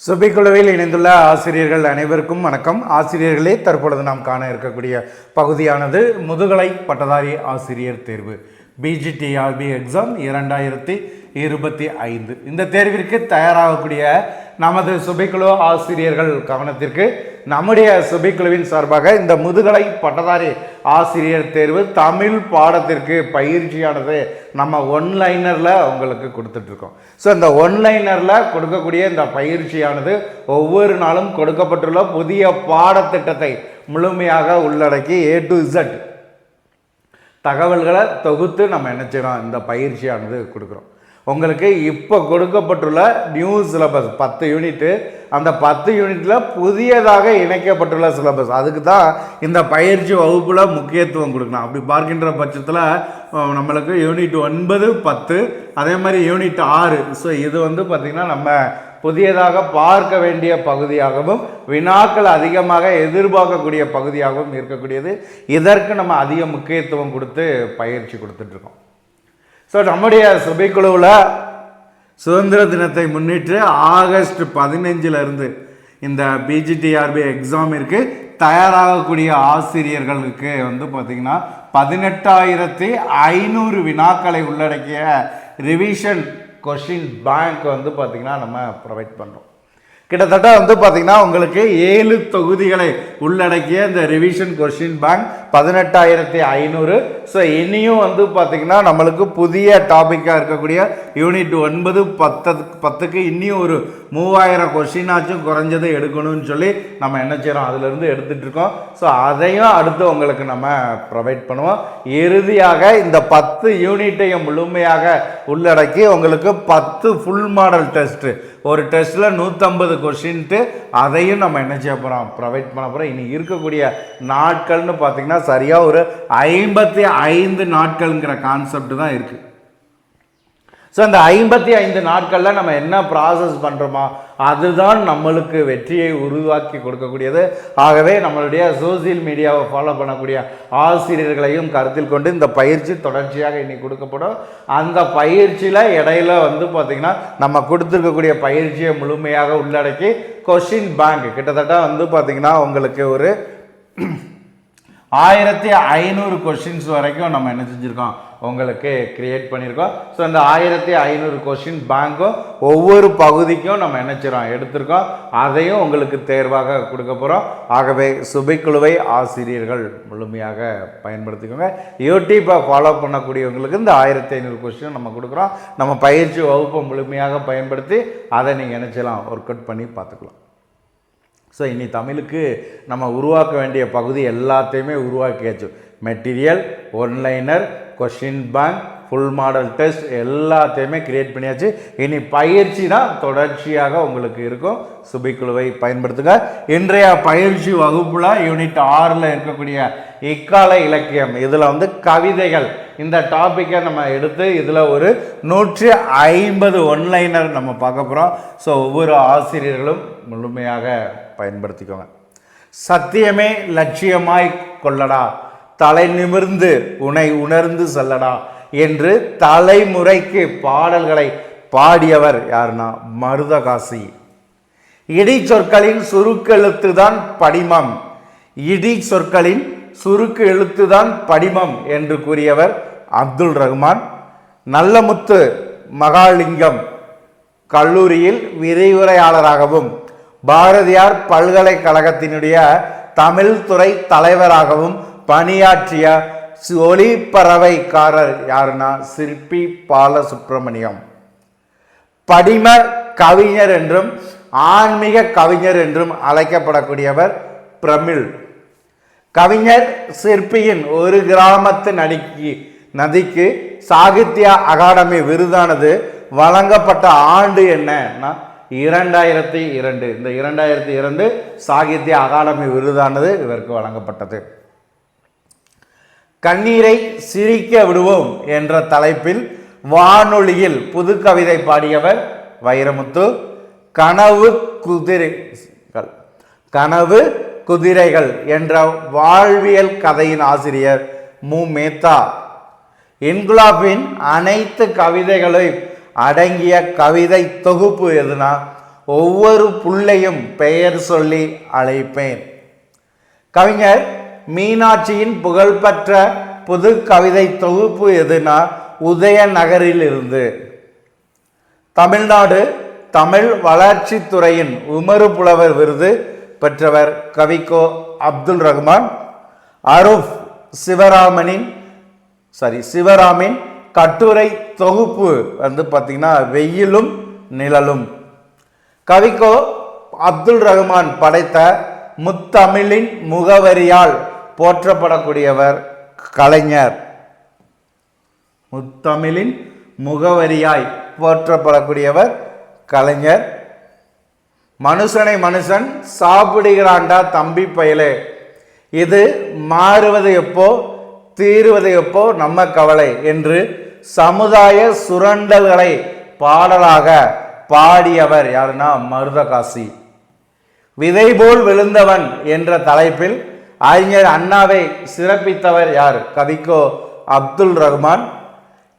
சுபிக்குழுவில் இணைந்துள்ள ஆசிரியர்கள் அனைவருக்கும் வணக்கம். ஆசிரியர்களே, தற்பொழுது நாம் காண இருக்கக்கூடிய பகுதியானது முதுகலை பட்டதாரி ஆசிரியர் தேர்வு பிஜிடிஆர்பி எக்ஸாம் 2025. இந்த தேர்விற்கு தயாராகக்கூடிய நமது சுபிக்குழு ஆசிரியர்கள் கவனத்திற்கு நம்முடைய சுபிக்குழுவின் சார்பாக இந்த முதுகலை பட்டதாரி ஆசிரியர் தேர்வு தமிழ் பாடத்திற்கு பயிற்சியானது நம்ம ஒன்லைனரில் உங்களுக்கு கொடுத்துட்ருக்கோம். ஸோ இந்த ஒன்லைனரில் கொடுக்கக்கூடிய இந்த பயிற்சியானது ஒவ்வொரு நாளும் கொடுக்கப்பட்டுள்ள புதிய பாடத்திட்டத்தை முழுமையாக உள்ளடக்கி A to Z தகவல்களை தொகுத்து நம்ம என்ன செய்யறோம், இந்த பயிற்சியானது கொடுக்குறோம். உங்களுக்கு இப்போ கொடுக்கப்பட்டுள்ள நியூ சிலபஸ் 10 யூனிட்டு, அந்த 10 யூனிட்டில் புதியதாக இணைக்கப்பட்டுள்ள சிலபஸ், அதுக்கு தான் இந்த பயிற்சி வகுப்பில் முக்கியத்துவம் கொடுக்கணும். அப்படி பார்க்கின்ற பட்சத்தில் நம்மளுக்கு யூனிட் 9, 10, அதே மாதிரி யூனிட் 6. ஸோ இது பார்த்திங்கன்னா நம்ம புதியதாக பார்க்க வேண்டிய பகுதியாகவும் வினாக்கள் அதிகமாக எதிர்பார்க்கக்கூடிய பகுதியாகவும் இருக்கக்கூடியது. இதற்கு நம்ம அதிக முக்கியத்துவம் கொடுத்து பயிற்சி கொடுத்துட்ருக்கோம். ஸோ நம்முடைய சுபைக்குழுவில் சுதந்திர தினத்தை முன்னிட்டு ஆகஸ்ட் 15 இந்த பிஜிடிஆர்பி எக்ஸாமிற்கு தயாராகக்கூடிய ஆசிரியர்களுக்கு பார்த்திங்கன்னா 18,500 வினாக்களை உள்ளடக்கிய ரிவிஷன் கொஷின் பேங்க் பார்த்திங்கன்னா நம்ம ப்ரொவைட் பண்ணுறோம். கிட்டத்தட்ட பார்த்திங்கன்னா உங்களுக்கு 7 தொகுதிகளை உள்ளடக்கிய இந்த ரிவிஷன் கொஷின் பேங்க் 18,500. ஸோ இனியும் பார்த்திங்கன்னா நம்மளுக்கு புதிய டாப்பிக்காக இருக்கக்கூடிய யூனிட் 9, 10க்கு இன்னும் ஒரு 3000 கொஷினாச்சும் குறைஞ்சதை எடுக்கணும்னு சொல்லி நம்ம என்ன செய்கிறோம், அதிலிருந்து எடுத்துகிட்டு இருக்கோம். ஸோ அதையும் அடுத்து உங்களுக்கு நம்ம ப்ரொவைட் பண்ணுவோம். இறுதியாக இந்த 10 யூனிட்டையும் முழுமையாக உள்ளடக்கி உங்களுக்கு 10 ஃபுல் மாடல் டெஸ்ட்டு, ஒரு டெஸ்ட்டில் 150 கொஷின்ட்டு, அதையும் நம்ம என்ன செய்ய போகிறோம், ப்ரொவைட் பண்ண போகிறோம். இனி இருக்கக்கூடிய நாட்கள்னு பார்த்திங்கன்னா சரியாக ஒரு 55 நாட்கள்ங்கிற கான்செப்ட் தான் இருக்குது. ஸோ அந்த 55 நாட்களில் நம்ம என்ன ப்ராசஸ் பண்ணுறோமோ அதுதான் நம்மளுக்கு வெற்றியை உருவாக்கி கொடுக்கக்கூடியது. ஆகவே நம்மளுடைய சோசியல் மீடியாவை ஃபாலோ பண்ணக்கூடிய ஆசிரியர்களையும் கருத்தில் கொண்டு இந்த பயிற்சி தொடர்ச்சியாக இன்னைக்கு கொடுக்கப்படும். அந்த பயிற்சியில் இடையில பார்த்திங்கன்னா நம்ம கொடுத்துருக்கக்கூடிய பயிற்சியை முழுமையாக உள்ளடக்கி கொஷின் பேங்க் கிட்டத்தட்ட பார்த்திங்கன்னா உங்களுக்கு ஒரு 1500 கொஷின்ஸ் வரைக்கும் நம்ம என்ன செஞ்சுருக்கோம், உங்களுக்கு கிரியேட் பண்ணியிருக்கோம். ஸோ இந்த 1500 கொஷின் பேங்க்கும் ஒவ்வொரு பகுதிக்கும் நம்ம என்ன செய்கிறோம், எடுத்திருக்கோம். அதையும் உங்களுக்கு தேர்வாக கொடுக்க போகிறோம். ஆகவே சுபைக்குழுவை ஆசிரியர்கள் முழுமையாக பயன்படுத்திக்கோங்க. யூடியூப்பை ஃபாலோ பண்ணக்கூடியவங்களுக்கு இந்த 1500 கொஷின் நம்ம கொடுக்குறோம். நம்ம பயிற்சி வகுப்பை முழுமையாக பயன்படுத்தி அதை நீங்கள் என்ன செய்யலாம், ஒர்க் அவுட் பண்ணி பார்த்துக்கலாம். ஸோ இனி தமிழுக்கு நம்ம உருவாக்க வேண்டிய பகுதி எல்லாத்தையுமே உருவாக்கியாச்சு. Material, one liner, question bank, full model test எல்லாத்தையுமே கிரியேட் பண்ணியாச்சு. இனி பயிற்சி தான் தொடர்ச்சியாக உங்களுக்கு இருக்கும். சுபைக்குழுவை பயன்படுத்துங்க. இன்றைய பயிற்சி வகுப்பில் யூனிட் 6 இருக்கக்கூடிய இக்கால இலக்கியம், இதில் கவிதைகள், இந்த டாப்பிக்கை நம்ம எடுத்து இதில் ஒரு 150 ஒன்லைனர் நம்ம பார்க்க போகிறோம். ஸோ ஒவ்வொரு ஆசிரியர்களும் முழுமையாக பயன்படுத்திக்கோங்க. சத்தியமே லட்சியமாய் கொள்ளடா, தலை நிமிர்ந்து உன்னை உணர்ந்து செல்லடா என்று தலைமுறைக்கு பாடல்களை பாடியவர் யாருன்னா மருதகாசி. இடி சொற்களின் சுருக்கு எழுத்துதான் படிமம், இடி சொற்களின் சுருக்கு எழுத்துதான் படிமம் என்று கூறியவர் அப்துல் ரஹ்மான். நல்லமுத்து மகாலிங்கம் கல்லூரியில் விரிவுரையாளராகவும் பாரதியார் பல்கலைக்கழகத்தினுடைய தமிழ் துறை தலைவராகவும் பணியாற்றிய ஒளிப்பறவைக்காரர் யாருன்னா சிற்பி பாலசுப்ரமணியம். படிம கவிஞர் என்றும் ஆன்மீக கவிஞர் என்றும் அழைக்கப்படக்கூடியவர் பிரமிழ். கவிஞர் சிற்பியின் ஒரு கிராமத்து நதிக்கு சாகித்ய அகாடமி விருதானது வழங்கப்பட்ட ஆண்டு என்னன்னா 2002. இந்த 2002 சாகித்ய அகாடமி விருதானது இவருக்கு வழங்கப்பட்டது. கண்ணீரை சிரிக்க விடுவோம் என்ற தலைப்பில் வானொலியில் புது கவிதை பாடியவர் வைரமுத்து. கனவு குதிரைகள் என்ற வாழ்வியல் கதையின் ஆசிரியர் மு. மேத்தா. இன்குலாபின் அனைத்து கவிதைகளையும் அடங்கிய கவிதை தொகுப்பு எதுனா ஒவ்வொரு புள்ளையும் பெயர் சொல்லி அழைப்பேன். கவிஞர் மீனாட்சியின் புகழ்பெற்ற புது கவிதை தொகுப்பு எதுனா உதயநகரில் இருந்து. தமிழ்நாடு தமிழ் வளர்ச்சித்துறையின் உமறு புலவர் விருது பெற்றவர் கவிக்கோ அப்துல் ரஹ்மான். அரூப் சிவராமின் கட்டுரை தொகுப்பு பார்த்தீங்கன்னா வெயிலும் நிழலும். கவிக்கோ அப்துல் ரஹ்மான் படைத்த முத்தமிழின் முகவரியால் போற்றப்படக்கூடியவர் கலைஞர். முத்தமிழின் முகவரியாய் போற்றப்படக்கூடியவர் கலைஞர். மனுஷனை மனுஷன் சாப்பிடுகிறான்டா தம்பி பயலே, இது மாறுவது எப்போ தீருவது எப்போ நம்ம கவலை என்று சமுதாய சுரண்டல்களை பாடலாக பாடியவர் யாருன்னா மருதகாசி. விதை போல் விழுந்தவன் என்ற தலைப்பில் அறிஞர் அண்ணாவை சிறப்பித்தவர் யார்? கவிக்கோ அப்துல் ரஹ்மான்.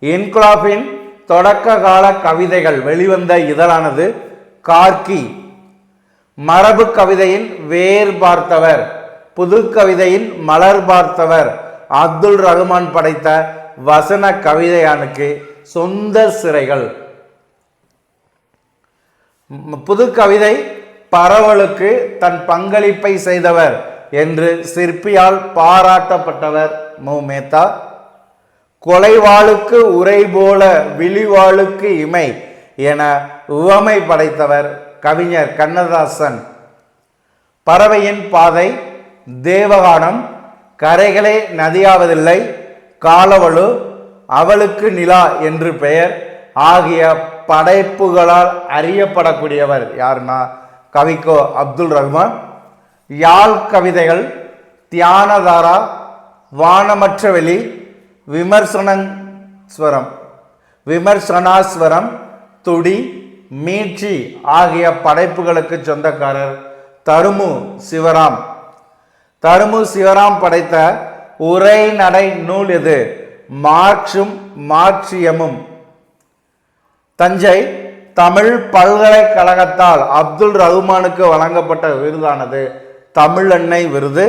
இன்குலாபின் தொடக்க கால கவிதைகள் வெளிவந்த இதழானது கார்கி. மரபு கவிதையின் வேர் பார்த்தவர், புது கவிதையின் மலர் பார்த்தவர் அப்துல் ரஹ்மான் படைத்த வசன கவிதையானுக்கு சொந்த சிறைகள். புது கவிதை பரவலுக்கு தன் பங்களிப்பை செய்தவர் என்று சிற்பியால் பாராட்டப்பட்டவர் மு. மேத்தா. கொலைவாளுக்கு உரை போல விழிவாளுக்கு இமை என உவமை படைத்தவர் கவிஞர் கண்ணதாசன். பறவையின் பாதை, தேவகானம், கரைகளே நதியாவதில்லை, காலவழு, அவளுக்கு நிலா என்று பெயர் ஆகிய படைப்புகளால் அறியப்படக்கூடியவர் யாருன்னா கவிக்கோ அப்துல் ரஹ்மான். யாழ் கவிதைகள் தியானதாரா, வானமற்ற வெளி, விமர்சனாஸ்வரம், துடி, மீட்சி ஆகிய படைப்புகளுக்கு சொந்தக்காரர் தருமு சிவராம். தருமு சிவராம் படைத்த உரைநடை நூல் எது? மார்க்சும் மார்க்சியமும். தஞ்சை தமிழ் பல்கலைக்கழகத்தால் அப்துல் ரஹ்மானுக்கு வழங்கப்பட்ட விருதானது தமிழன்னை விருது.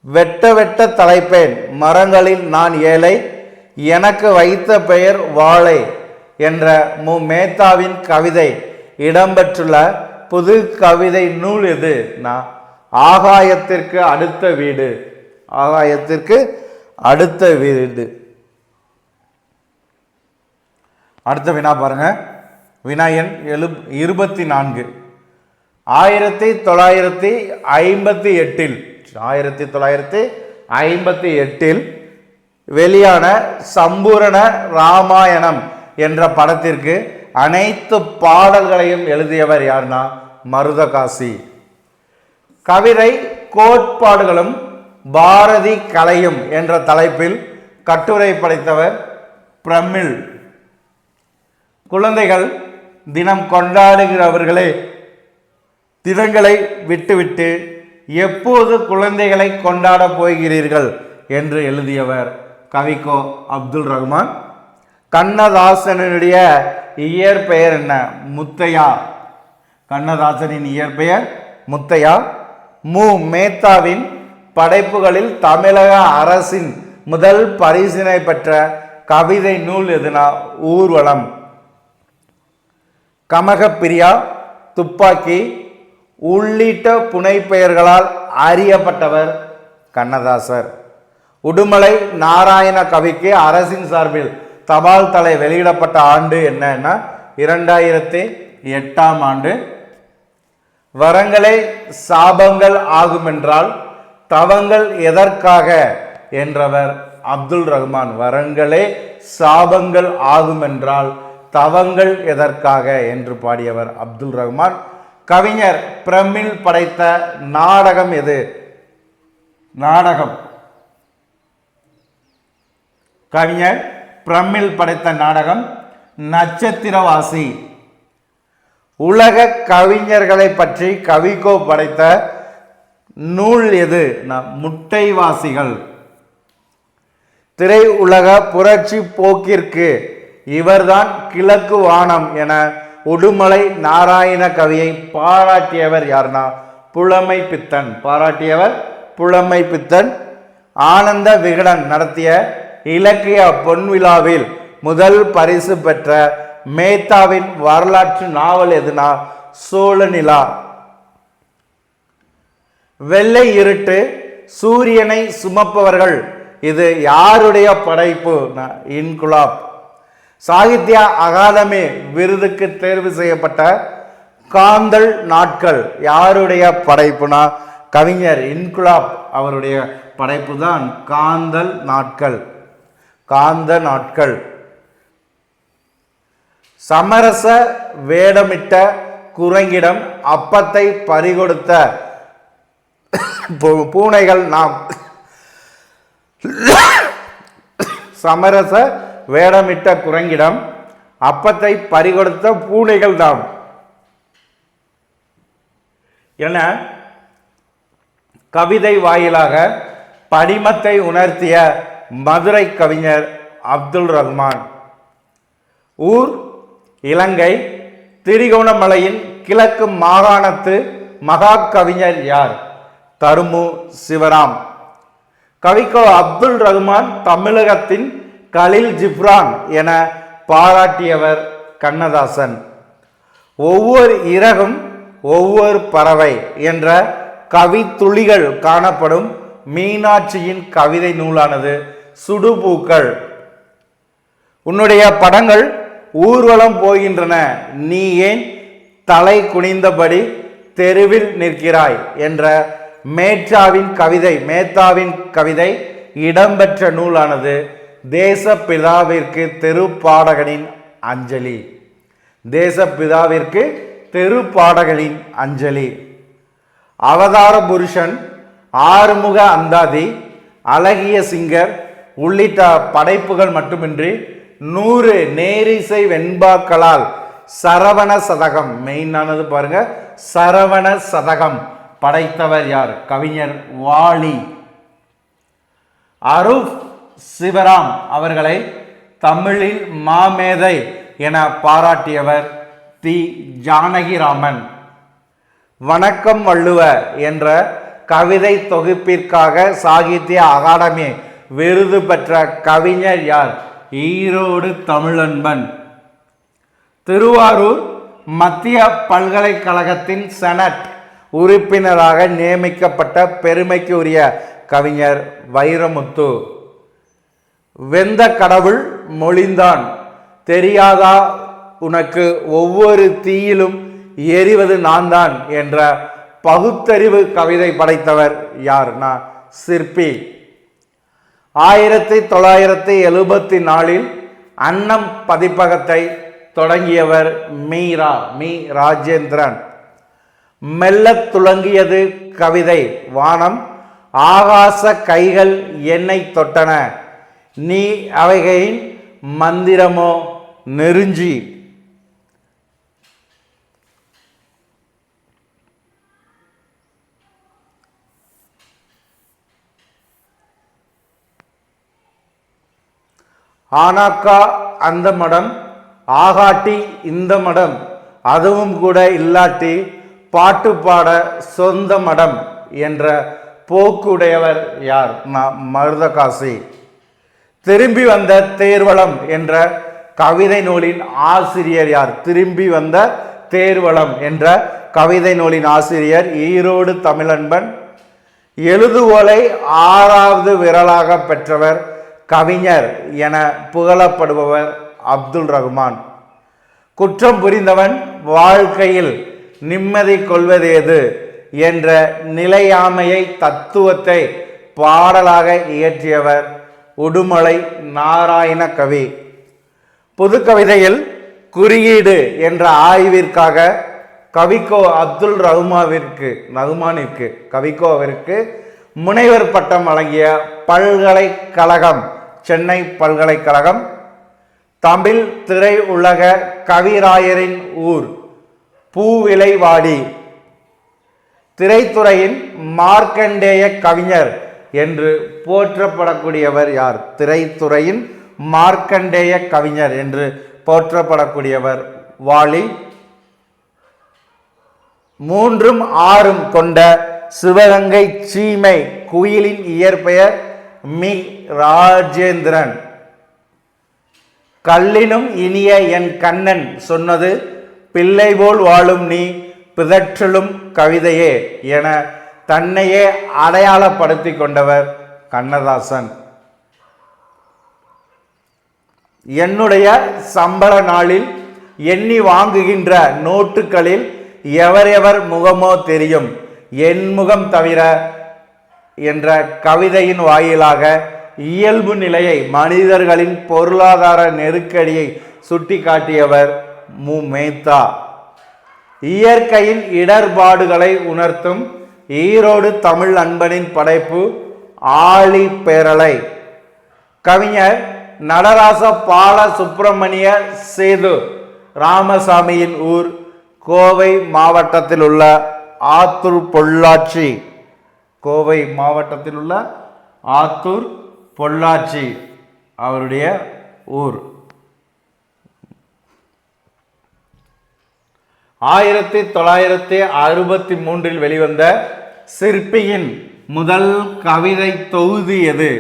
வெட்ட வெட்ட தலைப்பேன் மரங்களில் நான் ஏழை, எனக்கு வைத்த பெயர் வாழை என்ற மு. மேத்தாவின் கவிதை இடம்பெற்றுள்ள புது கவிதை நூல் எது? ஆகாயத்திற்கு அடுத்த வீடு. ஆகாயத்திற்கு அடுத்த வீடு. அடுத்த வினா பாருங்க. வினா எண் 24. 1958 வெளியான சம்பூரண ராமாயணம் என்ற படத்திற்கு அனைத்து பாடல்களையும் எழுதியவர் யாருன்னா மருதகாசி. கவிதை கோட்பாடுகளும் பாரதி கலையும் என்ற தலைப்பில் கட்டுரை படைத்தவர் பிரமிழ். குழந்தைகள் தினம் கொண்டாடுகிறவர்களே, தினங்களை விட்டுவிட்டு எப்போது குழந்தைகளை கொண்டாட போகிறீர்கள் என்று எழுதியவர் கவிக்கோ அப்துல் ரஹ்மான். கண்ணதாசனுடைய இயற்பெயர் என்ன? முத்தையா. கண்ணதாசனின் இயற்பெயர் முத்தையா. மு. மேத்தாவின் படைப்புகளில் தமிழக அரசின் முதல் பரிசினை பெற்ற கவிதை நூல் எதுனா ஊர்வலம். கமகப்பிரியா, துப்பாக்கி உள்ளிட்ட புனைப்பெயர்களால் அறியப்பட்டவர் கண்ணதாசர். உடுமலை நாராயண கவிக்கு அரசின் சார்பில் தபால் தலை வெளியிடப்பட்ட ஆண்டு என்னன்னா 2008ஆம் ஆண்டு. வரங்களே சாபங்கள் ஆகுமென்றால் தவங்கள் எதற்காக என்றவர் அப்துல் ரஹ்மான். வரங்களே சாபங்கள் ஆகுமென்றால் தவங்கள் எதற்காக என்று பாடியவர் அப்துல் ரஹ்மான். கவிஞர் பிரமிழ் படைத்த நாடகம் எது? நாடகம். கவிஞர் பிரமிழ் படைத்த நாடகம் நட்சத்திரவாசி. உலக கவிஞர்களை பற்றி கவிக்கோ படைத்த நூல் எது? முட்டைவாசிகள். திரை உலக புரட்சி போக்கிற்கு இவர்தான் கிழக்கு வானம் என உடுமலை நாராயண கவியை பாராட்டியவர் யார்னா புலமை பித்தன். பாராட்டியவர் புலமை பித்தன். ஆனந்த விகடன் நடத்திய இலக்கிய பொன்விழாவில் முதல் பரிசு பெற்ற மேத்தாவின் வரலாற்று நாவல் எதுனா சோழநிலா. வெள்ளை இருட்டு சூரியனை சுமப்பவர்கள் இது யாருடைய படைப்பு? இன்குலாப். சாகித்ய அகாதமி விருதுக்கு தேர்வு செய்யப்பட்ட காந்தல் நாட்கள் யாருடைய படைப்புனா கவிஞர் இன்குலாப் அவருடைய படைப்பு தான் காந்தல் நாட்கள். காந்த நாட்கள். சமரச வேடமிட்ட குரங்கிடம் அப்பத்தை பறிகொடுத்த பூனைகள் நாம். சமரச வேடமிட்ட குரங்கிடம் அப்பத்தை பறிகொடுத்த பூனைகள் தாம் என கவிதை வாயிலாக படிமத்தை உணர்த்திய மதுரை கவிஞர் அப்துல் ரஹ்மான். ஊர் இலங்கை. திரிகோணமலையின் கிழக்கு மாகாணத்து மகா கவிஞர் யார்? தருமு சிவராம். கவிக்கோ அப்துல் ரஹ்மான் தமிழகத்தின் கலில் ஜிப்ரான் என பாராட்டியவர் கண்ணதாசன். ஒவ்வொரு இறகும் ஒவ்வொரு பறவை என்ற கவித்துளிகள் காணப்படும் மீனாட்சியின் கவிதை நூலானது சுடுபூக்கள். உன்னுடைய படங்கள் ஊர்வலம் போகின்றன, நீ ஏன் தலை குனிந்தபடி தெருவில் நிற்கிறாய் என்ற மேத்தாவின் கவிதை இடம்பெற்ற நூலானது தேசப்பிதாவிற்கு தெருப்பாடகனின் அஞ்சலி. தேசப்பிதாவிற்கு தெருப்பாடகனின் அஞ்சலி. அவதார புருஷன், ஆறுமுக அந்தாதி, அழகிய சிங்கர் உள்ளிட்ட படைப்புகள் மட்டுமின்றி 100 நேரிசை வெண்பாக்களால் சரவண சதகம், மெயினானது பாருங்க, சரவண சதகம் படைத்தவர் யார்? கவிஞர் வாலி. அரூப் சிவராம் அவர்களை தமிழில் மாமேதை என பாராட்டியவர் தி ஜானகிராமன். வணக்கம் வள்ளுவ என்ற கவிதை தொகுப்பிற்காக சாகித்ய அகாடமி விருது பெற்ற கவிஞர் யார்? ஈரோடு தமிழன்பன். திருவாரூர் மத்திய பல்கலைக்கழகத்தின் செனட் உறுப்பினராக நியமிக்கப்பட்ட பெருமைக்கு உரிய கவிஞர் வைரமுத்து. வெந்த கடவுள் மொழிந்தான், தெரியாதா உனக்கு ஒவ்வொரு தீயிலும் எரிவது நான் தான் என்ற பகுத்தறிவு கவிதை படைத்தவர் யார்னா சிற்பி. 1974 அன்னம் பதிப்பகத்தை தொடங்கியவர் மீ ராஜேந்திரன். மெல்லத் துளங்கியது கவிதை வானம், ஆகாச கைகள் என்னை தொட்டன, நீ அவைகளின் மந்திரமோ நெருஞ்சி. ஆனாக்கா அந்த மடம், ஆகாட்டி இந்த மடம், அதுவும் கூட இல்லாட்டி பாட்டு பாட சொந்த மடம் என்ற போக்குடையவர் யார்? மருதகாசி. திரும்பி வந்த தேர்வளம் என்ற கவிதை நூலின் ஆசிரியர் யார்? திரும்பி வந்த தேர்வளம் என்ற கவிதை நூலின் ஆசிரியர் ஈரோடு தமிழன்பன். எழுதுகோலை 6வது விரலாக பெற்றவர் கவிஞர் என புகழப்படுபவர் அப்துல் ரஹ்மான். குற்றம் புரிந்தவன் வாழ்க்கையில் நிம்மதி கொள்வதேது என்ற நிலையாமையை தத்துவத்தை பாடலாக இயற்றியவர் உடுமலை நாராயண கவி. புது கவிதையில் குறியீடு என்ற ஆய்விற்காக கவிக்கோ அப்துல் ரஹ்மானிற்கு கவிக்கோவிற்கு முனைவர் பட்டம் வழங்கிய பல்கலைக்கழகம் சென்னை பல்கலைக்கழகம். தமிழ் திரை உலக கவிராயரின் ஊர் பூவிலைவாடி. திரைத்துறையின் மார்க்கண்டேய கவிஞர் என்று போற்றப்படக்கூடியவர் யார்? திரைத்துறையின் மார்க்கண்டேய கவிஞர் என்று போற்றப்படக்கூடியவர் வாலி. மூன்றும் ஆறும் கொண்ட சிவகங்கை சீமை குயிலின் இயற்பெயர் மி ராஜேந்திரன். கல்லினும் இனிய என் கண்ணன் சொன்னது பிள்ளை போல் வாழும் நீ பிதற்றலும் கவிதையே என தன்னையே அடையாளப்படுத்தி கொண்டவர் கண்ணதாசன். என்னுடைய சம்பள நாளில் எண்ணி வாங்குகின்ற நோட்டுகளில் எவரெவர் முகமோ தெரியும், என் முகம் தவிர என்ற கவிதையின் வாயிலாக இயல்பு நிலையை, மனிதர்களின் பொருளாதார நெருக்கடியை சுட்டிக்காட்டியவர் மு. மேத்தா. இயற்கையின் இடர்பாடுகளை உணர்த்தும் ஈரோடு தமிழ் அன்பனின் படைப்பு ஆழி பேரலை. கவிஞர் நடராச பால சுப்பிரமணிய சேது ராமசாமியின் ஊர் கோவை மாவட்டத்தில் உள்ள ஆத்தூர் பொள்ளாச்சி. கோவை மாவட்டத்தில் உள்ள ஆத்தூர் பொள்ளாச்சி அவருடைய ஊர். 1963 வெளிவந்த சிற்பியின் முதல் கவிதை தொகுதி எது?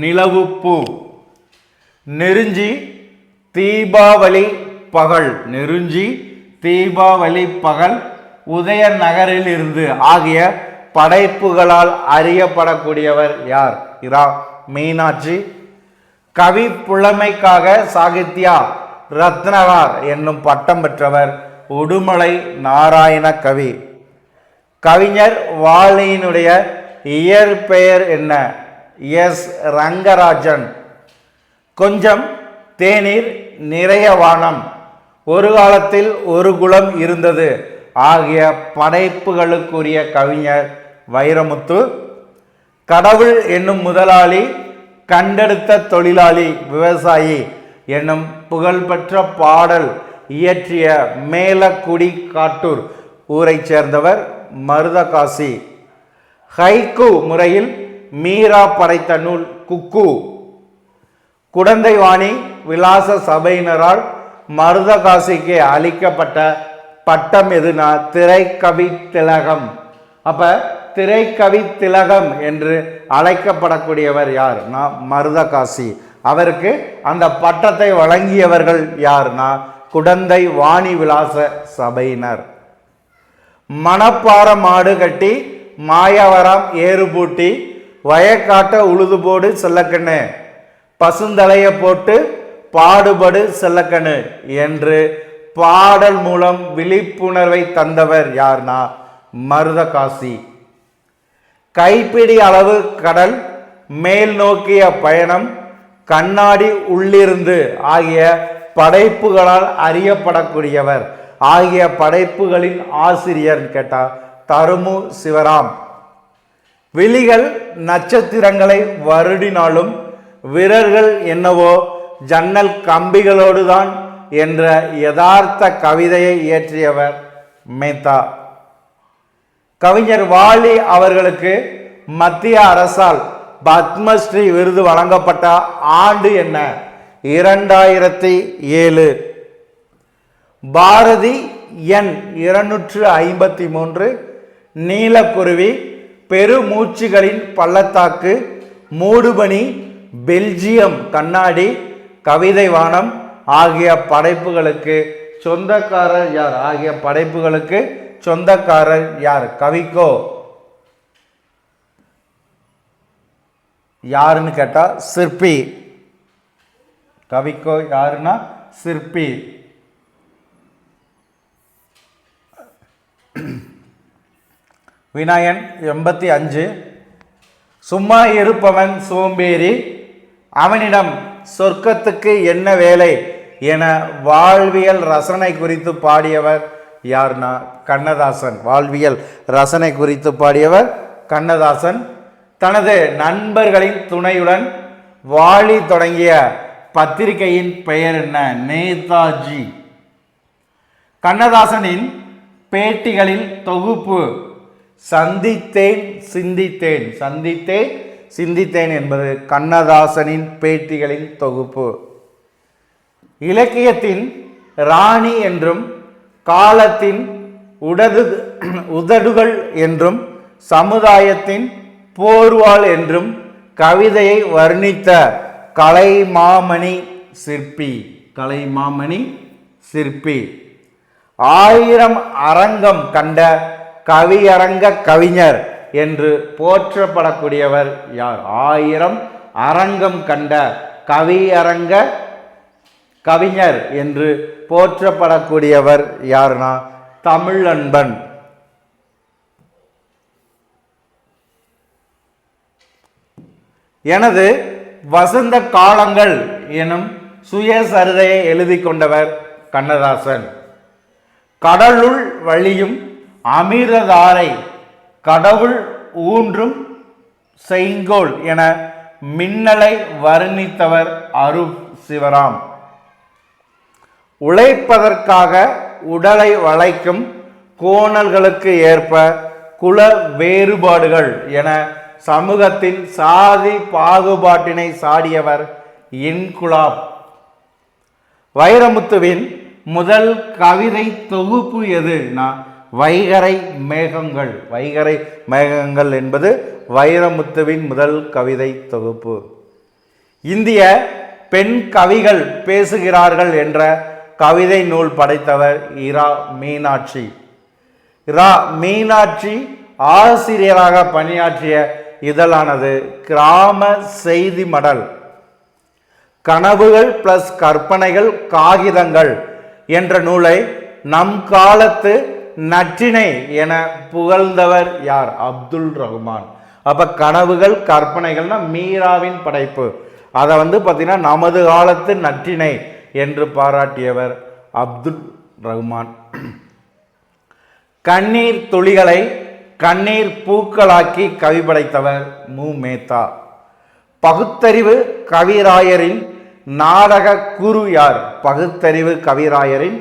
நிலவுப்பூ. நெருஞ்சி தீபாவளி பகல், நெருஞ்சி தீபாவளி பகல், உதய நகரில் இருந்து ஆகிய படைப்புகளால் அறியப்படக்கூடியவர் யார்? இரா மீனாட்சி. கவி புலமைக்காக சாகித்யா ரத்னகார் என்னும் பட்டம் பெற்றவர் உடுமலை நாராயண கவி. கவிஞர் வாலியினுடைய இயற்பெயர் என்ன? எஸ் ரங்கராஜன். கொஞ்சம் தேநீர் நிறைய வானம், ஒரு காலத்தில் ஒரு குலம் இருந்தது ஆகிய படைப்புகளுக்குரிய கவிஞர் வைரமுத்து. கடவுள் என்னும் முதலாளி, கண்டெடுத்த தொழிலாளி, விவசாயி என்னும் புகழ்பெற்ற பாடல் இயற்றிய மேலக்குடி காட்டூர் ஊரை சேர்ந்தவர் மருதகாசி. ஹைக்கூ முறையில் மீரா படைத்த நூல் குக்கு. குடந்தைவாணி விலாச சபையினரால் மருதகாசிக்கு அளிக்கப்பட்ட பட்டம் எதுனா திரைக்கவி திலகம். அப்ப திரைக்கவி திலகம் என்று அழைக்கப்படக்கூடியவர் யார்னா மருதகாசி. அவருக்கு அந்த பட்டத்தை வழங்கியவர்கள் யார்னா குடந்தை வாணி விலாச சபையினர். மணப்பாற மாடு கட்டி மாயவரம் ஏறு பூட்டி வயக்காட்ட உழுதுபோடு செல்லக்கண்ணு, பசுந்தலைய போட்டு பாடுபடு செல்லக்கண்ணு என்று பாடல் மூலம் விழிப்புணர்வை தந்தவர் யார்னா மருதகாசி. கைப்பிடி அளவு கடல், மேல் நோக்கிய பயணம், கண்ணாடி உள்ளிருந்து ஆகிய படைப்புகளால் அறியப்படக்கூடியவர். ஆகிய படைப்புகளின் ஆசிரியர் கேட்டா தருமு சிவராம். விழிகள் நட்சத்திரங்களை வருடினாலும் விரல்கள் என்னவோ ஜன்னல் கம்பிகளோடுதான் என்ற யதார்த்த கவிதையை இயற்றியவர் மேத்தா. கவிஞர் வாலி அவர்களுக்கு மத்திய அரசால் பத்மஸ்ரீ விருது வழங்கப்பட்ட ஆண்டு என்ன? 2007. பாரதி எண் 253, நீலக்குருவி, பெருமூச்சுகளின் பள்ளத்தாக்கு, மூடுபனி, பெல்ஜியம் கண்ணாடி, கவிதை வானம் ஆகிய படைப்புகளுக்கு சொந்தக்காரர் யார்? ஆகிய படைப்புகளுக்கு சொந்தக்காரர் யார்? கவிக்கோ யாருன்னு கேட்டா சிற்பி. கவிக்கோ யாருன்னா சிற்பி. விநாயகன் 85. சும்மா இருப்பவன் சோம்பேறி, அவனிடம் சொர்க்கத்துக்கு என்ன வேலை என வாழ்வியல் ரசனை குறித்து பாடியவர் யார்னா கண்ணதாசன். வாழ்வியல் ரசனை குறித்து பாடியவர் கண்ணதாசன். தனது நண்பர்களின் துணையுடன் வாலி தொடங்கிய பத்திரிகையின் பெயர் என்ன? நேதாஜி. கண்ணதாசனின் பேட்டிகளின் தொகுப்பு சந்தித்தேன் சிந்தித்தேன். சந்தித்தேன் சிந்தித்தேன் என்பது கண்ணதாசனின் பேட்டிகளின் தொகுப்பு. இலக்கியத்தின் ராணி என்றும் காலத்தின் உதடுகள் என்றும் சமுதாயத்தின் போர்வாள் என்றும் கவிதையை வர்ணித்த கலைமாமணி சிற்பி. கலைமாமணி சிற்பி. 1000 அரங்கம் கண்ட கவியரங்க கவிஞர் என்று போற்றப்படக்கூடியவர் யார்? 1000 அரங்கம் கண்ட கவியரங்க கவிஞர் என்று போற்றப்படக்கூடியவர் யாருன்னா தமிழன்பன். எனது வசந்த காலங்கள் எனும் சுயசரிதையை எழுதி கொண்டவர் கண்ணதாசன். கடலுள் வழியும் அமிர்ததாரை கடவுள் ஊன்றும் செங்கோல் என மின்னலை வர்ணித்தவர் அருப் சிவராம். உழைப்பதற்காக உடலை வளைக்கும் கோணல்களுக்கு ஏற்ப குல வேறுபாடுகள் என சமூகத்தின் சாதி பாகுபாட்டினை சாடியவர் இன்குலாப். வைரமுத்துவின் முதல் கவிதை தொகுப்பு எதுனா வைகறை மேகங்கள். வைகறை மேகங்கள் என்பது வைரமுத்துவின் முதல் கவிதை தொகுப்பு. இந்திய பெண் கவிகள் பேசுகிறார்கள் என்ற கவிதை நூல் படைத்தவர் இரா மீனாட்சி. இரா மீனாட்சி ஆசிரியராக பணியாற்றிய இதழானது கிராம செய்தி மடல். கனவுகள் பிளஸ் கற்பனைகள் காகிதங்கள் என்ற நூலை நம் காலத்து நற்றிணை என புகழ்ந்தவர் யார்? அப்துல் ரஹ்மான். அப்ப கனவுகள் கற்பனைகள்னா மீராவின் படைப்பு. அதை பார்த்தீங்கன்னா நமது காலத்து நற்றிணை என்று பாராட்டியவர் அப்துல் ரஹ்மான். கண்ணீர் துளிகளை கண்ணீர் பூக்களாக்கி கவி படைத்தவர் மு மேத்தா. பகுத்தறிவு கவிராயரின் நாடக குரு யார்? பகுத்தறிவு கவிராயரின்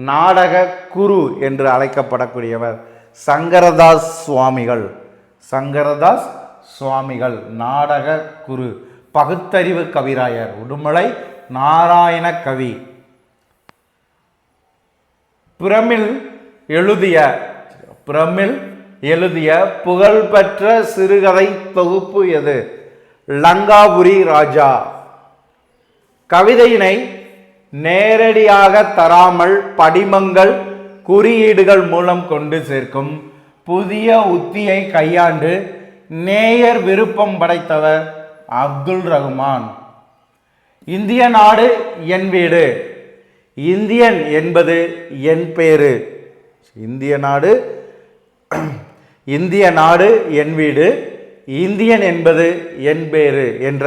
நாடக குரு என்று அழைக்கப்படக்கூடியவர் சங்கரதாஸ் சுவாமிகள். சங்கரதாஸ் சுவாமிகள் நாடக குரு. பகுத்தறிவு கவிராயர் உடுமலை நாராயண கவி. பிரமிழ் எழுதிய புகழ்பெற்ற சிறுகதை தொகுப்பு எது? லங்காபுரி ராஜா. கவிதையினை நேரடியாக தராமல் படிமங்கள் குறியீடுகள் மூலம் கொண்டு சேர்க்கும் புதிய உத்தியை கையாண்டு நேயர் விருப்பம் படைத்தவர் அப்துல் ரஹ்மான். இந்திய நாடு என் வீடு. இந்தியன் என்பது என் பேரு. இந்திய நாடு என் வீடு, இந்தியன் என்பது என் பேரு என்ற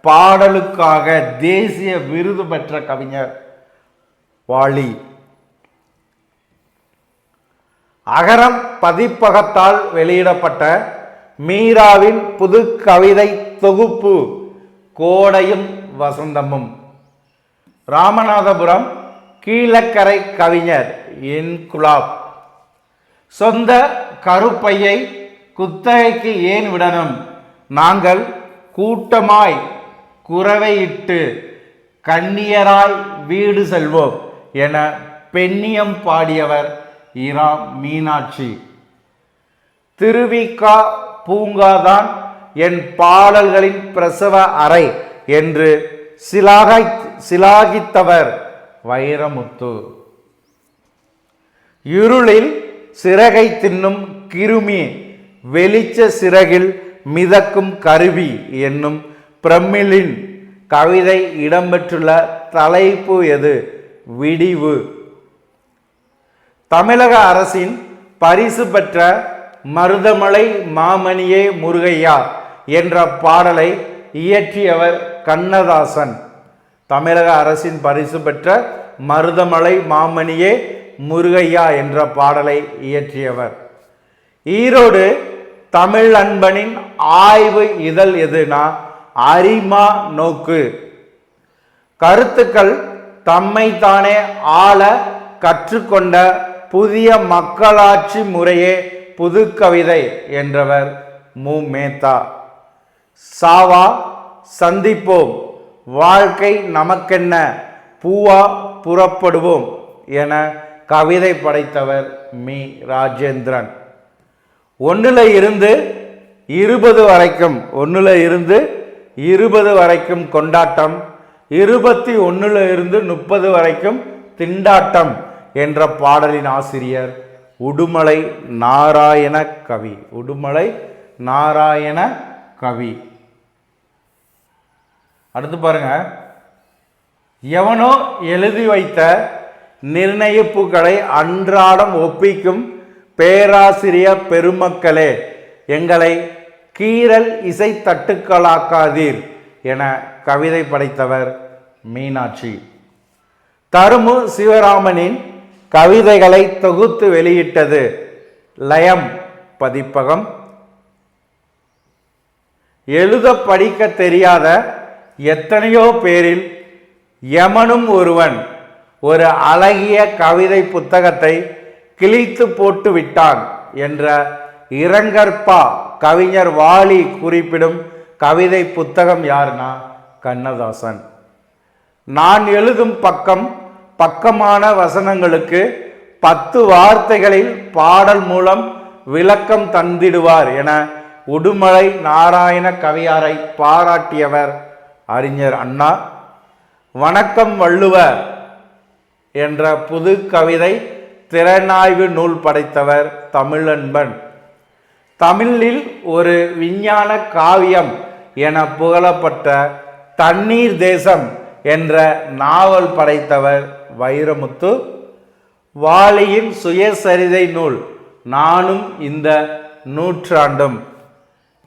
பாடலுக்காக தேசிய விருது பெற்ற கவிஞர் வாலி. அகரம் பதிப்பகத்தால் வெளியிடப்பட்ட மீராவின் புது கவிதை தொகுப்பு கோடையும் வசந்தமும். ராமநாதபுரம் கீழக்கரை கவிஞர் இன்குலாப். சொந்த கருப்பையை குத்தகைக்கு ஏன் விடணும்? நாங்கள் கூட்டமாய் குரவையிட்டு கண்ணியராய் வீடு செல்வோம் என பெண்ணியம் பாடியவர் இரா மீனாட்சி. திருவிக்கா பூங்காதான் என் பாடல்களின் பிரசவ அறை என்று சிலாகித்தவர் வைரமுத்து. இருளில் சிறகை தின்னும் கிருமி வெளிச்ச சிறகில் மிதக்கும் கருவி என்னும் பிரமிழின் கவிதை இடம்பெற்றுள்ள தலைப்பு எது? விடிவு. தமிழக அரசின் பரிசு பெற்ற மருதமலை மாமணியே முருகையா என்ற பாடலை இயற்றியவர் கண்ணதாசன். தமிழக அரசின் பரிசு பெற்ற மருதமலை மாமணியே முருகையா என்ற பாடலை இயற்றியவர். ஈரோடு தமிழ் அன்பனின் ஆய்வு இதழ் எதுனா அரிமா நோக்கு. கருத்துக்கள் தம்மை தானே ஆள கற்றுக்கொண்ட புதிய மக்களாட்சி முறையே புது கவிதை என்றவர் மு மேத்தா. சாவா சந்திப்போம், வாழ்க்கை நமக்கென்ன, பூவா புறப்படுவோம் என கவிதை படைத்தவர் மீ ராஜேந்திரன். 1ல் இருந்து 20 வரைக்கும் 1ல் இருந்து 20 வரைக்கும் கொண்டாட்டம், 21ல் இருந்து 30 வரைக்கும் திண்டாட்டம் என்ற பாடலின் ஆசிரியர் உடுமலை நாராயண கவி. உடுமலை நாராயண கவி. அடுத்து பாருங்க, எவனோ எழுதி வைத்த நிர்ணயிப்புகளை அன்றாடம் ஒப்பிக்கும் பேராசிரிய பெருமக்களே, எங்களை கீறல் இசை தட்டுக்களாக்காதீர் என கவிதை படைத்தவர் மீனாட்சி. தருமு சிவராமனின் கவிதைகளை தொகுத்து வெளியிட்டது லயம் பதிப்பகம். எழுத படிக்க தெரியாத எத்தனையோ பேரில் யமனும் ஒருவன் ஒரு அழகிய கவிதை புத்தகத்தை கிழித்து போட்டு விட்டான் என்ற இரங்கற்பா கவிஞர் வாலி குறிப்பிடும் கவிதை புத்தகம் யாருன்னா கண்ணதாசன். நான் எழுதும் பக்கமான வசனங்களுக்கு 10 வார்த்தைகளில் பாடல் மூலம் விளக்கம் தந்திடுவார் என உடுமலை நாராயண கவியாரை பாராட்டியவர் அறிஞர் அண்ணா. வணக்கம் வள்ளுவ என்ற புது கவிதை திறனாய்வு நூல் படைத்தவர் தமிழன்பன். தமிழில் ஒரு விஞ்ஞான காவியம் என புகழப்பட்ட தண்ணீர் தேசம் என்ற நாவல் படைத்தவர் வைரமுத்து. வாலியின் சுயசரிதை நூல் நானும் இந்த நூற்றாண்டும்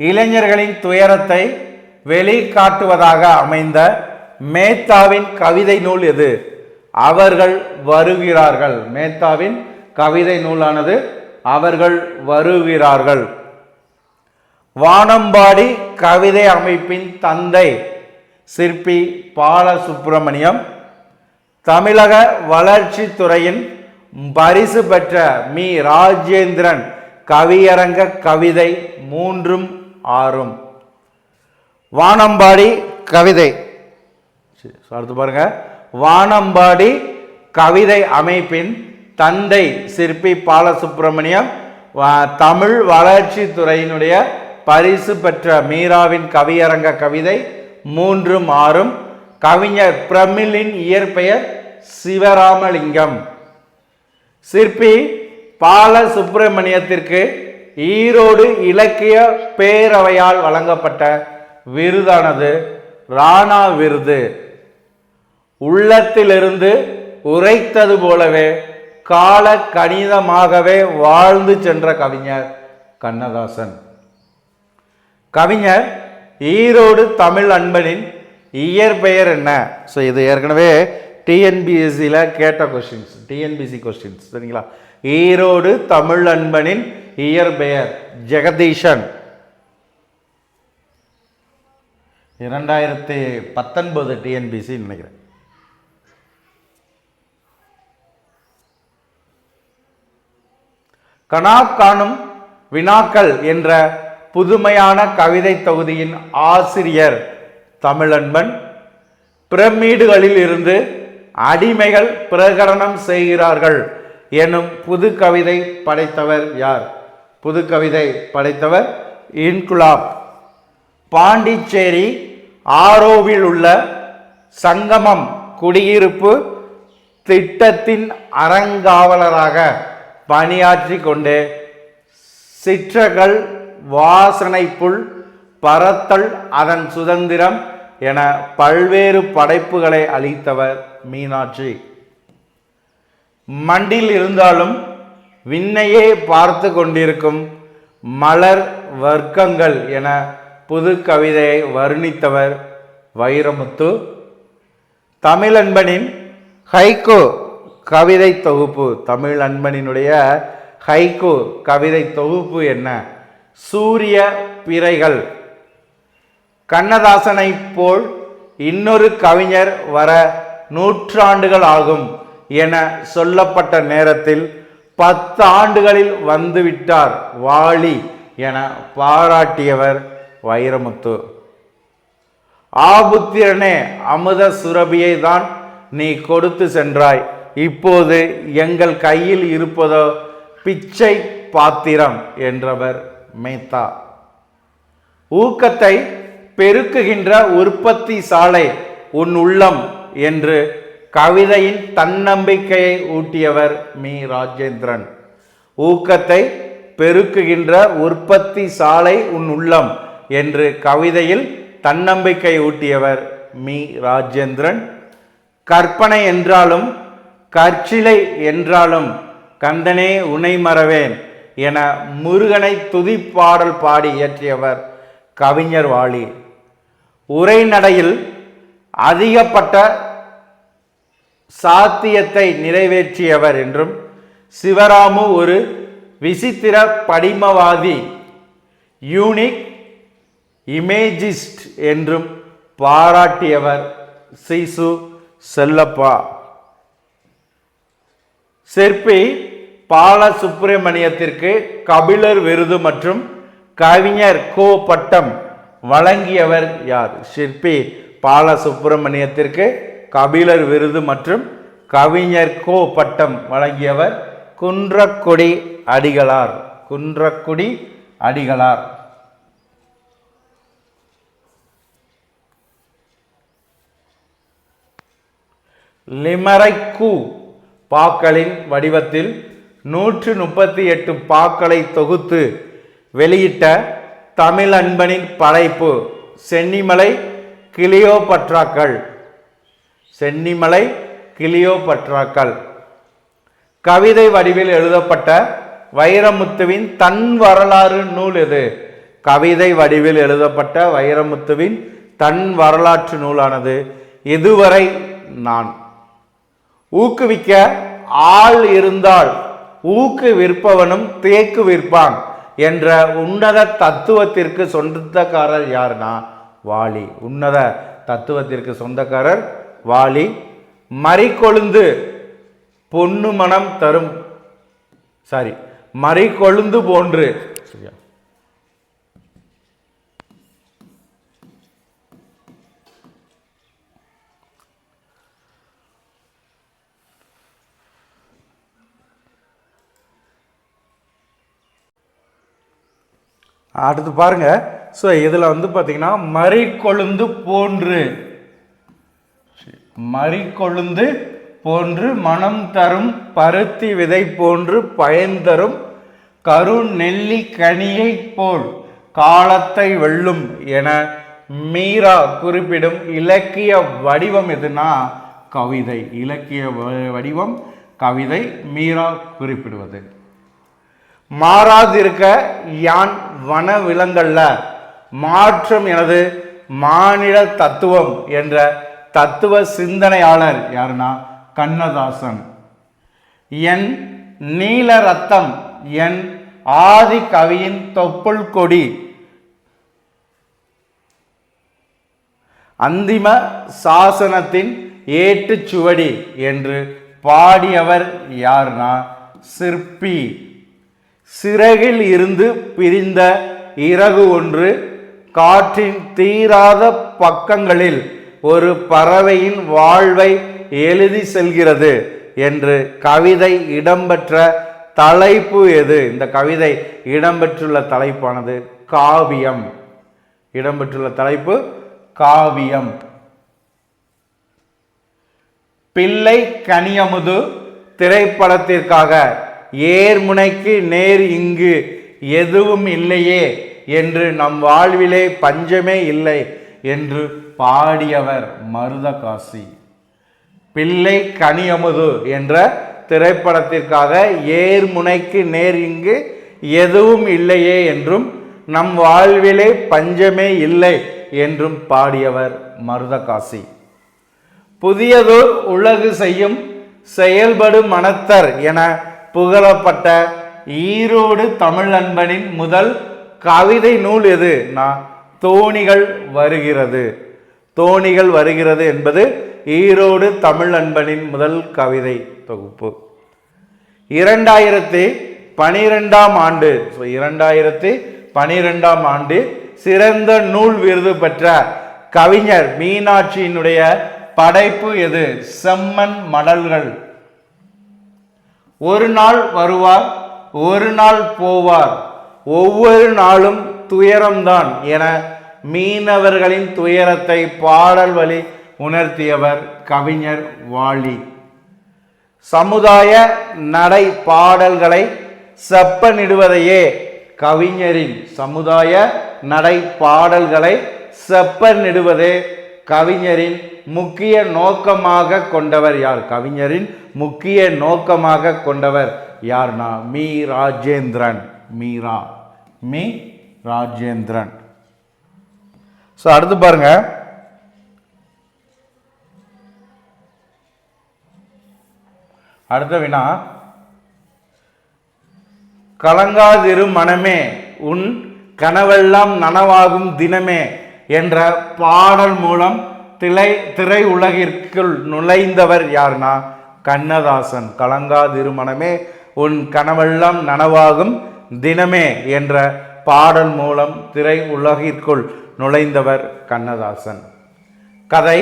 இளைஞர்களின் துயரத்தை வெளிக்காட்டுவதாக அமைந்த மேத்தாவின் கவிதை நூல் எது? அவர்கள் வருகிறார்கள். மேத்தாவின் கவிதை நூலானது அவர்கள் வருகிறார்கள். வானம்பாடி கவிதை அமைப்பின் தந்தை சிற்பி பாலசுப்பிரமணியம். தமிழக வளர்ச்சி துறையின் பரிசு பெற்ற மீ ராஜேந்திரன் கவியரங்க கவிதை 3 6. வானம்பாடி கவிதை. அடுத்து பாருங்க, வானம்பாடி கவிதை அமைப்பின் தந்தை சிற்பி பாலசுப்பிரமணியம். தமிழ் வளர்ச்சி துறையினுடைய பரிசு பெற்ற மீராவின் கவியரங்க கவிதை 3 6. கவிஞர் பிரமிழின் இயற்பெயர் சிவராமலிங்கம். சிற்பி பாலசுப்பிரமணியத்திற்கு ஈரோடு இலக்கிய பேரவையால் வழங்கப்பட்ட விருதானது ராணா விருது. உள்ளத்திலிருந்து உரைத்தது போலவே கால கணிதமாகவே வாழ்ந்து சென்ற கவிஞர் கண்ணதாசன். கவிஞர் ஈரோடு தமிழ் அன்பனின் இயற்பெயர் என்ன? ஸோ இது ஏற்கனவே டிஎன்பிஎஸ்சியில் கேட்ட கொஸ்டின்ஸ், டிஎன்பிசி கொஸ்டின்ஸ் சரிங்களா. ஈரோடு தமிழ் அன்பனின் இயற்பெயர் ஜெகதீஷன். 2019 டிஎன்பிசி நினைக்கிறேன். கனா காணும் வினாக்கள் என்ற புதுமையான கவிதை தொகுதியின் ஆசிரியர் தமிழன்பன். பிரமிடுகளில் இருந்து அடிமைகள் பிரகடனம் செய்கிறார்கள் எனும் புது கவிதை படைத்தவர் யார்? புது கவிதை படைத்தவர் இன்குலாப். பாண்டிச்சேரி ஆரோவில் உள்ள சங்கமம் குடியிருப்பு திட்டத்தின் அறங்காவலராக பணியாற்றி கொண்டு சிற்றகள், வாசனை புல், பறத்தல், அதன் சுதந்திரம் என பல்வேறு படைப்புகளை அளித்தவர் மீனாட்சி. மண்டில் இருந்தாலும் விண்ணையே பார்த்து கொண்டிருக்கும் மலர் வர்க்கங்கள் என புது கவிதையை வர்ணித்தவர் வைரமுத்து. தமிழன்பனின் ஹைகோ கவிதை தொகுப்பு. தமிழன்பனினுடைய ஹைகோ கவிதை தொகுப்பு என்ன? சூரிய பிறைகள். கண்ணதாசனை போல் இன்னொரு கவிஞர் வர 100 ஆண்டுகள் ஆகும் என சொல்லப்பட்ட நேரத்தில் 10 ஆண்டுகளில் வந்துவிட்டார் வாலி என பாராட்டியவர் வைரமுத்து. ஆபுத்திரனே, அமுத சுரபியை தான் நீ கொடுத்து சென்றாய், இப்போது எங்கள் கையில் இருப்பதோ பிச்சை பாத்திரம் என்றவர் மேத்தா. ஊக்கத்தை பெருக்குகின்ற உற்பத்தி சாலை உன் உள்ளம் என்று கவிதையின் தன்னம்பிக்கையை ஊட்டியவர் மீ ராஜேந்திரன். ஊக்கத்தை பெருக்குகின்ற உற்பத்தி சாலை உன் உள்ளம் என்று கவிதையில் தன்னம்பிக்கை ஊட்டியவர் மீ ராஜேந்திரன். கற்பனை என்றாலும் கற்சிலை என்றாலும் கந்தனே உனை மறவேன் என முருகனை துதிப்பாடல் பாடி இயற்றியவர் கவிஞர் வாலி. உரைநடையில் அதிகப்பட்ட சாத்தியத்தை நிறைவேற்றியவர் என்றும் சிவராமு ஒரு விசித்திர படிமவாதி யூனிக் இமேஜிஸ்ட் என்றும் பாராட்டியவர் சிசு செல்லப்பா. சிற்பி பாலசுப்பிரமணியத்திற்கு கபிலர் விருது மற்றும் கவிஞர் கோ பட்டம் வழங்கியவர் யார்? சிற்பி பாலசுப்பிரமணியத்திற்கு கபிலர் விருது மற்றும் கவிஞர் கோ பட்டம் வழங்கியவர் குன்றக்குடி அடிகளார். குன்றக்குடி அடிகளார். லிமரைக்கு பாக்களின் வடிவத்தில் 138 பாக்களை தொகுத்து வெளியிட்ட தமிழ் அன்பனின் படைப்பு சென்னிமலை கிளியோபட்ராக்கள். சென்னிமலை கிளியோபட்ராக்கள். கவிதை வடிவில் எழுதப்பட்ட வைரமுத்துவின் தன் வரலாறு நூல் எது? கவிதை வடிவில் எழுதப்பட்ட வைரமுத்துவின் தன் வரலாற்று நூலானது இதுவரை நான். ஊக்குவிக்க ஆள் இருந்தால் ஊக்கு விற்பவனும் தேக்கு விற்பான் என்ற உன்னத தத்துவத்திற்கு சொந்தக்காரர் யாருன்னா வாலி. உன்னத தத்துவத்திற்கு சொந்தக்காரர் வாலி. மறிக்கொழுந்து பொன்னு மனம் தரும் மறிக்கொழுந்து போன்று அடுத்து பாருங்க. ஸோ இதில் பார்த்தீங்கன்னா மறிக்கொழுந்து போன்று மறிக்கொழுந்து போன்று மனம் தரும் பருத்தி விதை போன்று பயன் தரும் கரு நெல்லி கனியை போல் காலத்தை வெல்லும் என மீரா குறிப்பிடும் இலக்கிய வடிவம் எதுனா கவிதை. இலக்கிய வடிவம் கவிதை. மீரா குறிப்பிடுவது. மாறாதிருக்க யான் வன விலங்கல்ல, மாற்றம் எனது மாநில தத்துவம் என்ற தத்துவ சிந்தனையாளர் யாருன்னா கண்ணதாசன். என் நீல ரத்தம் என் ஆதி கவியின் தொப்புள் கொடி அந்திம சாசனத்தின் ஏட்டுச்சுவடி என்று பாடியவர் யார்னா சிற்பி. சிறகில் இருந்து பிரிந்த இறகு ஒன்று காற்றின் தீராத பக்கங்களில் ஒரு பறவையின் வாழ்வை எழுதி செல்கிறது என்று கவிதை இடம்பெற்ற தலைப்பு எது? இந்த கவிதை இடம்பெற்றுள்ள தலைப்பானது காவியம். இடம்பெற்றுள்ள தலைப்பு காவியம். பிள்ளை கனியமுது திரைப்படத்திற்காக ஏர்முனைக்கு நேர் இங்கு எதுவும் இல்லையே என்று நம் வாழ்விலே பஞ்சமே இல்லை என்று பாடியவர் மருதகாசி. பிள்ளை கனியமுது என்ற திரைப்படத்திற்காக ஏர்முனைக்கு நேர் இங்கு எதுவும் இல்லையே என்றும் நம் வாழ்விலே பஞ்சமே இல்லை என்றும் பாடியவர் மருதகாசி. புதியதோர் உலகு செய்யும் செயல்படு மனத்தர் என புகழப்பட்ட ஈரோடு தமிழ் அன்பனின் முதல் கவிதை நூல் எது? தோணிகள் வருகிறது. தோணிகள் வருகிறது என்பது ஈரோடு தமிழ் அன்பனின் முதல் கவிதை தொகுப்பு. 2012ஆம் ஆண்டு 2012ஆம் ஆண்டு சிறந்த நூல் விருது பெற்ற கவிஞர் மீனாட்சியினுடைய படைப்பு எது? செம்மண் மடல்கள். ஒரு நாள் வருவார் ஒரு நாள் போவார், ஒவ்வொரு நாளும் துயரம்தான் என மீனவர்களின் துயரத்தை பாடல் வழி உணர்த்தியவர் கவிஞர் வாலி. சமுதாய நடை பாடல்களை செப்பனிடுவதையே கவிஞரின் சமுதாய நடை பாடல்களை செப்பனிடுவதே கவிஞரின் முக்கிய நோக்கமாக கொண்டவர் யார்? கவிஞரின் முக்கிய நோக்கமாக கொண்டவர் யார்னா me Rajendran. Me Rajendran. So அடுத்து பாருங்க, அடுத்த வினா, கலங்காதிரு மனமே உன் கனவெல்லாம் நனவாகும் தினமே என்ற பாடல் மூலம் திரை உலகிற்குள் நுழைந்தவர் யார்னா கண்ணதாசன். கலங்காதிரு மனமே உன் கனவெல்லாம் நனவாகும் தினமே என்ற பாடல் மூலம் திரை உலகிற்குள் நுழைந்தவர் கண்ணதாசன். கதை,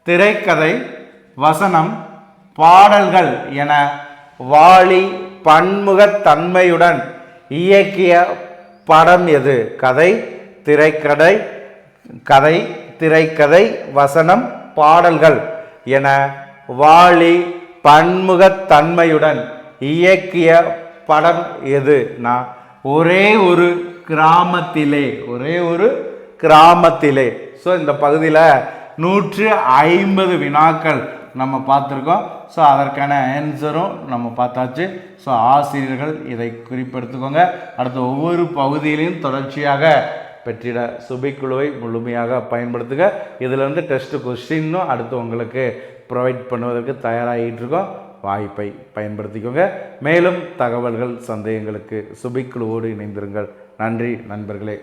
திரைக்கதை, வசனம், பாடல்கள் என வாலி பன்முகத்தன்மையுடன் இயக்கிய படம் எது? கதை, திரைக்கதை, வசனம், பாடல்கள் என வாலி பன்முகத்தன்மையுடன் இயக்கிய படம் எது? ஒரே ஒரு கிராமத்திலே. ஸோ இந்த பகுதியில் 150 வினாக்கள் நம்ம பார்த்துருக்கோம். ஸோ அதற்கான ஆன்சரும் நம்ம பார்த்தாச்சு. ஸோ ஆசிரியர்கள் இதை குறிப்பெடுத்துக்கோங்க. அடுத்த ஒவ்வொரு பகுதியிலையும் தொடர்ச்சியாக பெற்றிட சுபிக்குழுவை முழுமையாக பயன்படுத்துக. இதிலிருந்து டெஸ்ட் கொஸ்டின்னும் அடுத்து உங்களுக்கு ப்ரொவைட் பண்ணுவதற்கு தயாராகிட்டு இருக்கோம். வாய்ப்பை பயன்படுத்திக்கோங்க. மேலும் தகவல்கள், சந்தேகங்களுக்கு சுபிக்குழுவோடு இணைந்திருங்கள். நன்றி நண்பர்களே.